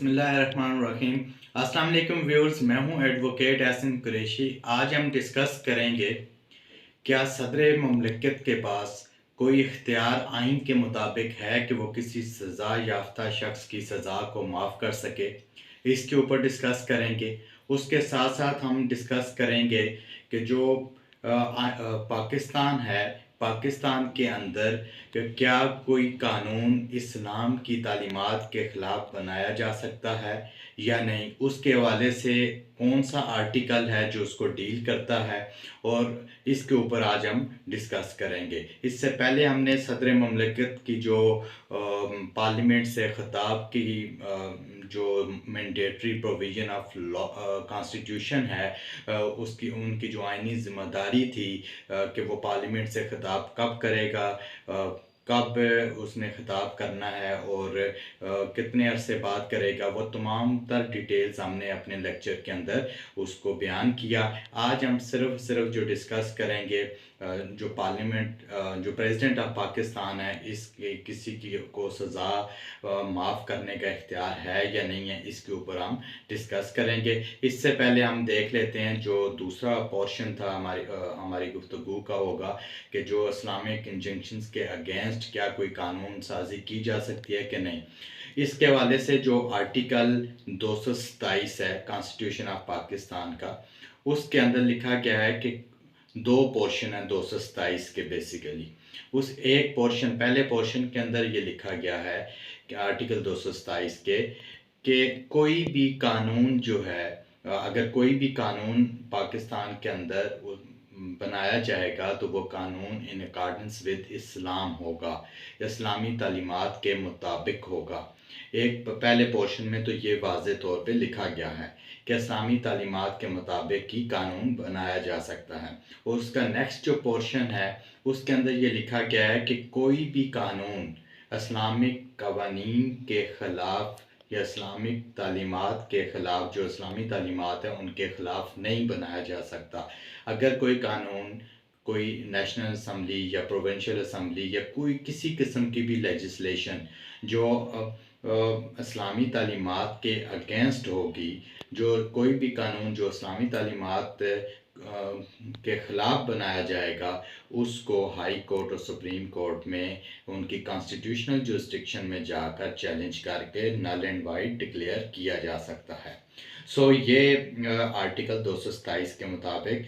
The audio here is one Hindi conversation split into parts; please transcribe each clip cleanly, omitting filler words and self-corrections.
बिस्मिल्लाहिर्रहमानिर्रहीम। अस्सलाम वालेकुम व्यूअर्स, मैं हूं एडवोकेट एहसन कुरैशी। आज हम डिस्कस करेंगे क्या सदर ममलिकत के पास कोई इख्तियार आइन के मुताबिक है कि वो किसी सज़ा याफ्ता शख्स की सज़ा को माफ़ कर सके। इसके ऊपर डिस्कस करेंगे। उसके साथ साथ हम डिस्कस करेंगे कि जो पाकिस्तान है, पाकिस्तान के अंदर क्या कोई कानून इस्लाम की तालीमात के ख़िलाफ़ बनाया जा सकता है या नहीं। उसके हवाले से कौन सा आर्टिकल है जो उसको डील करता है, और इसके ऊपर आज हम डिस्कस करेंगे। इससे पहले हमने सदर ममलिकत की जो पार्लियामेंट से ख़िताब की जो mandatory provision of law constitution है, उसकी उनकी जो आइनी ज़िम्मेदारी थी कि वो पार्लियामेंट से ख़िताब कब करेगा, कब उसने ख़िताब करना है और कितने अरसे बाद करेगा, वो तमाम तर डिटेल्स हमने अपने लेक्चर के अंदर उसको बयान किया। आज हम सिर्फ जो डिस्कस करेंगे जो पार्लियामेंट जो प्रेसिडेंट ऑफ पाकिस्तान है, इसके किसी की को सज़ा माफ़ करने का इख्तियार है या नहीं है, इसके ऊपर हम डिस्कस करेंगे। इससे पहले हम देख लेते हैं जो दूसरा पोर्शन था हमारी गुफ्तगू का होगा कि जो इस्लामिक इंजंक्शंस के अगेंस्ट क्या कोई कानून साजी की जा सकती है कि नहीं। इसके हवाले से जो आर्टिकल 227 है कॉन्स्टिट्यूशन ऑफ पाकिस्तान का, उसके अंदर लिखा गया है कि दो पोर्शन है 227 के बेसिकली। उस एक पोर्शन, पहले पोर्शन के अंदर ये लिखा गया है कि आर्टिकल 227 के कि कोई भी कानून जो है, अगर कोई भी कानून पाकिस्तान के अंदर बनाया जाएगा तो वो कानून इन अकॉर्डेंस विद इस्लाम होगा, इस्लामी तालीमात के मुताबिक होगा। एक पहले पोर्शन में तो ये वाज़े तौर पे लिखा गया है कि इस्लामी तालीमात के मुताबिक ही कानून बनाया जा सकता है। और उसका नेक्स्ट जो पोर्शन है उसके अंदर ये लिखा गया है कि कोई भी कानून इस्लामिक कवानीन के ख़िलाफ़ या इस्लामिक तालीमात के ख़िलाफ़, जो इस्लामी तालीमात है उनके ख़िलाफ़ नहीं बनाया जा सकता। अगर कोई कानून कोई नेशनल असम्बली या प्रोविंशियल असम्बली या कोई किसी किस्म की भी लेजिस्लेशन जो इस्लामी तालीमात के अगेंस्ट होगी, जो कोई भी कानून जो इस्लामी तालीमात के ख़िलाफ़ बनाया जाएगा, उसको हाई कोर्ट और सुप्रीम कोर्ट में उनकी कॉन्स्टिट्यूशनल जुरिस्डिक्शन में जाकर चैलेंज करके नल एंड वाइड डिक्लेयर किया जा सकता है। ये आर्टिकल 227 के मुताबिक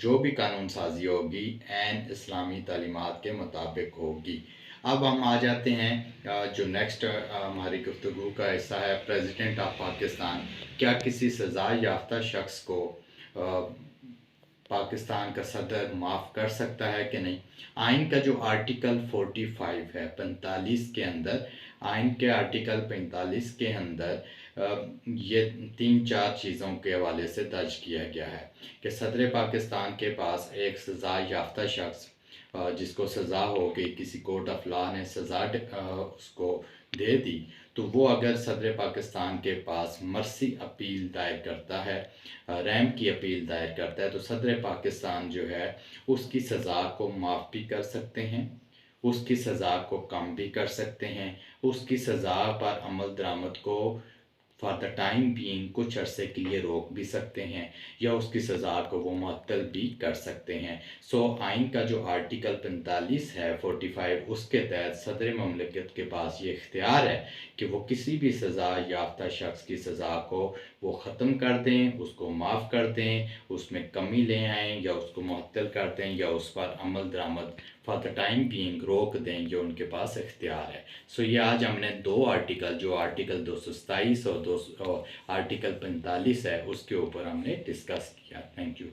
जो भी कानून साजी होगी एन इस्लामी तालीमात के मुताबिक होगी। अब हम आ जाते हैं जो नेक्स्ट हमारी गुफ्तगू का हिस्सा है, प्रेसिडेंट ऑफ पाकिस्तान क्या किसी सज़ा याफ्ता शख्स को पाकिस्तान का सदर माफ़ कर सकता है कि नहीं। आइन का जो आर्टिकल 45 है 45 के अंदर, आइन के आर्टिकल 45 के अंदर ये 3-4 चीज़ों के हवाले से दर्ज किया गया है कि सदर पाकिस्तान के पास एक सज़ा याफ्ता शख्स जिसको सज़ा हो गई, किसी कोर्ट ऑफ लॉ ने सज़ा उसको दे दी, तो वो अगर सदर पाकिस्तान के पास मर्सी अपील दायर करता है, रैम की अपील दायर करता है, तो सदर पाकिस्तान जो है उसकी सज़ा को माफ़ भी कर सकते हैं, उसकी सज़ा को कम भी कर सकते हैं, उसकी सज़ा पर अमल दरामद को फॉर द टाइम बीइंग कुछ अरसे के लिए रोक भी सकते हैं या उसकी सज़ा को वो मुअत्तल भी कर सकते हैं। आइन का जो आर्टिकल 45 है 45, उसके तहत सदर ममलिकत के पास ये इख्तियार है कि वो किसी भी सज़ा याफ्ता शख्स की सज़ा को वो ख़त्म कर दें, उसको माफ़ कर दें, उसमें कमी ले आएँ या उसको मुअत्तल कर दें या उस पर अमल दरामद फॉर द टाइम बीइंग रोक दें, ये उनके पास इख्तियार है। ये आज हमने दो आर्टिकल, जो आर्टिकल 227 और आर्टिकल 45 है, उसके ऊपर हमने डिस्कस किया। Thank you.